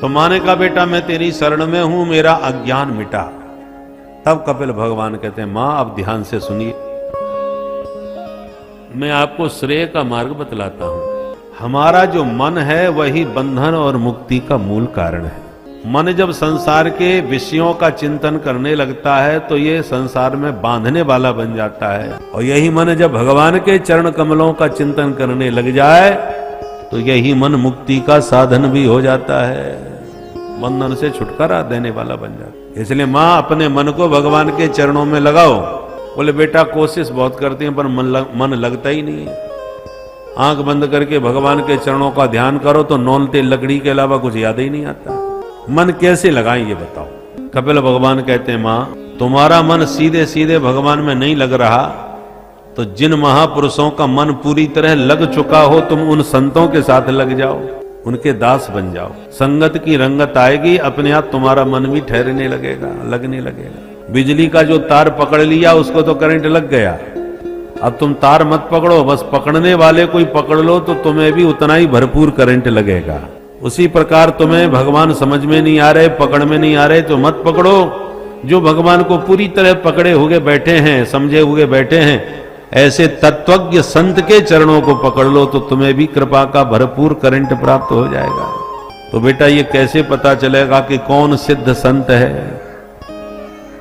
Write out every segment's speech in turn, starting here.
तो माँ ने कहा बेटा मैं तेरी शरण में हूं, मेरा अज्ञान मिटा। तब कपिल भगवान कहते हैं मां अब ध्यान से सुनिए, मैं आपको श्रेय का मार्ग बतलाता हूं। हमारा जो मन है वही बंधन और मुक्ति का मूल कारण है। मन जब संसार के विषयों का चिंतन करने लगता है तो ये संसार में बांधने वाला बन जाता है, और यही मन जब भगवान के चरण कमलों का चिंतन करने लग जाए तो यही मन मुक्ति का साधन भी हो जाता है, बंधन से छुटकारा देने वाला बन जाता है। इसलिए माँ अपने मन को भगवान के चरणों में लगाओ। बोले बेटा कोशिश बहुत करती हैं पर मन लगता ही नहीं है। आंख बंद करके भगवान के चरणों का ध्यान करो तो नौल तेल लकड़ी के अलावा कुछ याद ही नहीं आता। मन कैसे लगाएं ये बताओ। कपिल भगवान कहते हैं माँ तुम्हारा मन सीधे सीधे भगवान में नहीं लग रहा तो जिन महापुरुषों का मन पूरी तरह लग चुका हो तुम उन संतों के साथ लग जाओ, उनके दास बन जाओ। संगत की रंगत आएगी, अपने आप तुम्हारा मन भी ठहरने लगेगा, लगने लगेगा। बिजली का जो तार पकड़ लिया उसको तो करंट लग गया, अब तुम तार मत पकड़ो, बस पकड़ने वाले कोई पकड़ लो तो तुम्हें भी उतना ही भरपूर करंट लगेगा। उसी प्रकार तुम्हें भगवान समझ में नहीं आ रहे, पकड़ में नहीं आ रहे तो मत पकड़ो। जो भगवान को पूरी तरह पकड़े हुए बैठे हैं, समझे हुए बैठे हैं, ऐसे तत्वज्ञ संत के चरणों को पकड़ लो तो तुम्हें भी कृपा का भरपूर करंट प्राप्त हो जाएगा। तो बेटा ये कैसे पता चलेगा कि कौन सिद्ध संत है,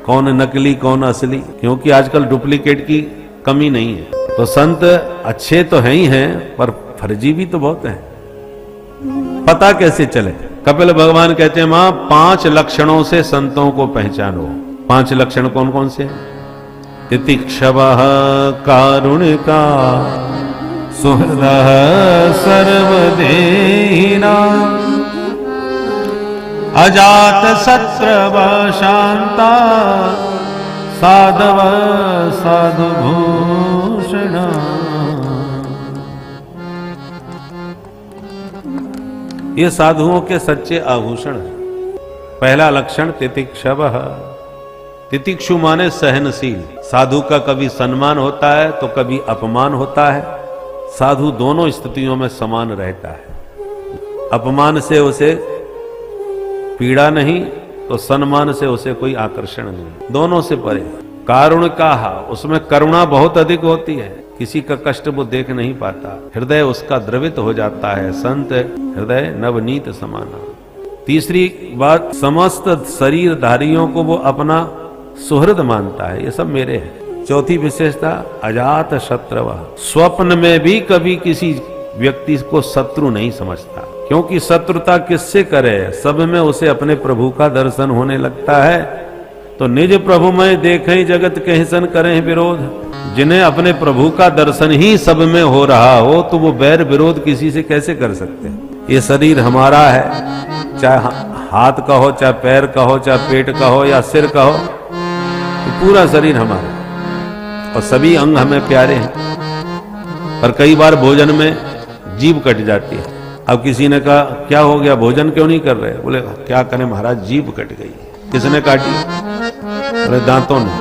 कौन नकली कौन असली? क्योंकि आजकल डुप्लीकेट की कमी नहीं है। तो संत अच्छे तो हैं ही हैं पर फर्जी भी तो बहुत हैं। पता कैसे चले? कपिल भगवान कहते हैं मां 5 लक्षणों से संतों को पहचानो। 5 लक्षण कौन कौन से हैं? तितिक्षवः कारुणिका सुहृदः सर्वदेहिना अजात शत्रव शांता साधव साधुभूषण। ये साधुओं के सच्चे आभूषण हैं। पहला लक्षण तितिक्षवः। तितिक्षु माने सहनशील। साधु का कभी सम्मान होता है तो कभी अपमान होता है। साधु दोनों स्थितियों में समान रहता है। अपमान से उसे पीड़ा नहीं तो सम्मान से उसे कोई आकर्षण नहीं, दोनों से परे। कारुण का उसमें करुणा बहुत अधिक होती है, किसी का कष्ट वो देख नहीं पाता, हृदय उसका द्रवित हो जाता है। संत हृदय नवनीत समाना। तीसरी बात समस्त शरीरधारियों को वो अपना सुहृद मानता है, ये सब मेरे हैं। चौथी विशेषता अजात शत्रव। स्वप्न में भी कभी किसी व्यक्ति को शत्रु नहीं समझता, क्योंकि शत्रुता किससे करे? सब में उसे अपने प्रभु का दर्शन होने लगता है। तो निज प्रभु में देखें जगत कहसन करें विरोध। जिन्हें अपने प्रभु का दर्शन ही सब में हो रहा हो तो वो बैर विरोध किसी से कैसे कर सकते हैं? ये शरीर हमारा है, चाहे हाथ का हो, चाहे पैर का हो, चाहे पेट का हो या सिर का हो, तो पूरा शरीर हमारा और सभी अंग हमें प्यारे हैं। पर कई बार भोजन में जीभ कट जाती है। अब किसी ने कहा क्या हो गया, भोजन क्यों नहीं कर रहे? बोले क्या करें महाराज, जीभ कट गई। किसने काटी? अरे दांतों ने।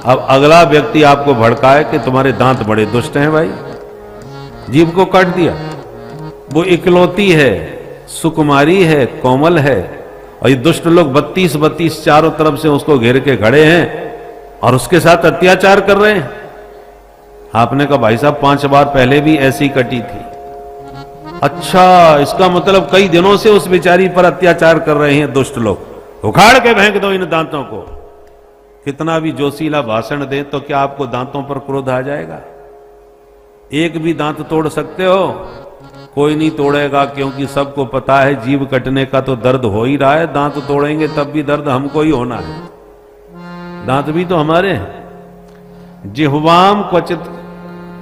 अब अगला व्यक्ति आपको भड़काए कि तुम्हारे दांत बड़े दुष्ट हैं भाई, जीभ को काट दिया। वो इकलौती है, सुकुमारी है, कोमल है, और ये दुष्ट लोग 32 चारों तरफ से उसको घेर के खड़े हैं और उसके साथ अत्याचार कर रहे हैं। आपने कहा भाई साहब 5 बार पहले भी ऐसी कटी थी। अच्छा, इसका मतलब कई दिनों से उस बेचारी पर अत्याचार कर रहे हैं दुष्ट लोग। उखाड़ के फेंक दो इन दांतों को। कितना भी जोशीला भाषण दें तो क्या आपको दांतों पर क्रोध आ जाएगा? एक भी दांत तोड़ सकते हो? कोई नहीं तोड़ेगा, क्योंकि सबको पता है जीभ कटने का तो दर्द हो ही रहा है, दांत तोड़ेंगे तब भी दर्द हमको ही होना है। दांत भी तो हमारे हैं। जिह्वाम क्वचित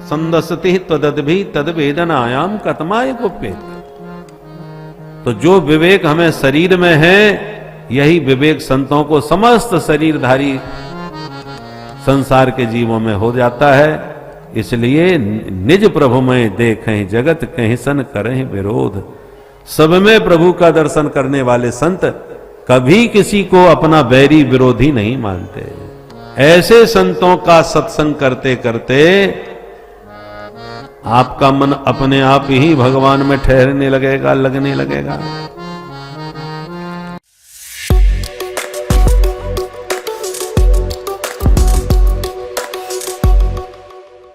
संदसति तदद्भि तद्वेदनायाम कतमाय कुप्येत। तो जो विवेक हमें शरीर में है यही विवेक संतों को समस्त शरीरधारी संसार के जीवों में हो जाता है। इसलिए निज प्रभु में देखें जगत कहसन करें विरोध। सब में प्रभु का दर्शन करने वाले संत कभी किसी को अपना बैरी विरोधी नहीं मानते। ऐसे संतों का सत्संग करते करते आपका मन अपने आप ही भगवान में ठहरने लगेगा, लगने लगेगा।